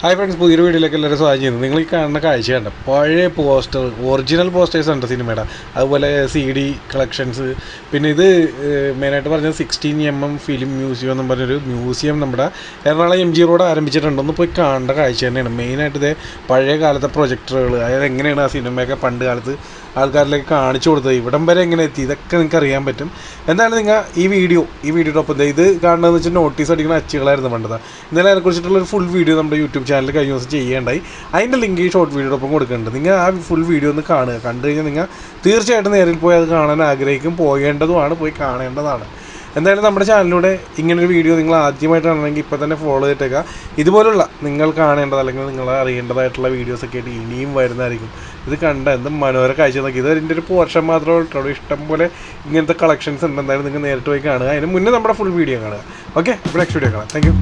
Hi friends, പുതിയൊരു വീഡിയോയിലേക്ക് എല്ലാവരും സ്വാഗതം ചെയ്യുന്നു. നിങ്ങൾ ഈ കാണുന്ന കാഴ്ച കണ്ട പഴയ പോസ്റ്റർ, ഒറിജിനൽ പോസ്റ്റേഴ്സ് ഉണ്ട് സിനിമയുടെ. അതുപോലെ CD കളക്ഷൻസ്. പിന്നെ ഇത് മെയിനായിട്ട് പറഞ്ഞത് 16mm ഫിലിം മ്യൂസിയം എന്നും പറഞ്ഞൊരു മ്യൂസിയം നമ്മുടെ എറണാകുളം MG റോഡ് ആരംഭിച്ചിട്ടുണ്ടെന്ന് പോയി കാണേണ്ട കാഴ്ച തന്നെയാണ്. മെയിനായിട്ട് ഇതേ പഴയ കാലത്തെ പ്രൊജക്ടറുകൾ, അതായത് എങ്ങനെയാണ് ആ സിനിമയൊക്കെ പണ്ട് കാലത്ത് ആൾക്കാരിലേക്ക് കാണിച്ചു കൊടുത്തത്, ഇവിടം വരെ എങ്ങനെ എത്തി, ഇതൊക്കെ നിങ്ങൾക്ക് അറിയാൻ പറ്റും. എന്തായാലും നിങ്ങൾ ഈ വീഡിയോയുടെ ഒപ്പം ഇത് കാണുന്നതെന്ന് വെച്ചാൽ നോട്ടീസ് അടിക്കുന്ന അച്ചുകളായിരുന്നു പണ്ടത്. എന്നാലും അതിനെക്കുറിച്ചിട്ടുള്ളൊരു ഫുൾ വീഡിയോ നമ്മുടെ യൂട്യൂബ് ചാനൽ കഴിഞ്ഞ ദിവസം ചെയ്യേണ്ടായി. അതിൻ്റെ ലിങ്ക് ഈ ഷോർട്ട് വീഡിയോയുടെ ഒപ്പം കൊടുക്കുന്നുണ്ട്. നിങ്ങൾ ആ ഫുൾ വീഡിയോ ഒന്ന് കാണുക. കണ്ടു കഴിഞ്ഞാൽ നിങ്ങൾ തീർച്ചയായിട്ടും നേരിൽ പോയി അത് കാണാൻ ആഗ്രഹിക്കും. പോകേണ്ടതുമാണ്, പോയി കാണേണ്ടതാണ്. എന്തായാലും നമ്മുടെ ചാനലിലൂടെ ഇങ്ങനൊരു വീഡിയോ നിങ്ങൾ ആദ്യമായിട്ട് കാണണമെങ്കിൽ ഇപ്പോൾ തന്നെ ഫോളോ ചെയ്തിട്ടേക്കുക. ഇതുപോലുള്ള നിങ്ങൾ കാണേണ്ടത് അല്ലെങ്കിൽ നിങ്ങൾ അറിയേണ്ടതായിട്ടുള്ള വീഡിയോസൊക്കെ ആയിട്ട് ഇനിയും വരുന്നതായിരിക്കും. ഇത് കണ്ട എന്ത് മനോഹര കാഴ്ച നോക്കി. ഇത് അതിൻ്റെ ഒരു പോർഷൻ മാത്രമേ ഉള്ളൂ. ഇഷ്ടം പോലെ ഇങ്ങനത്തെ കളക്ഷൻസ് ഉണ്ട്. എന്തായാലും നിങ്ങൾ നേരിട്ട് പോയി കാണുക. അതിന് മുന്നേ നമ്മുടെ ഫുൾ വീഡിയോ കാണുക. ഓക്കെ, ഇപ്പോൾ നെക്സ്റ്റ് വീഡിയോ കാണാം. Thank you.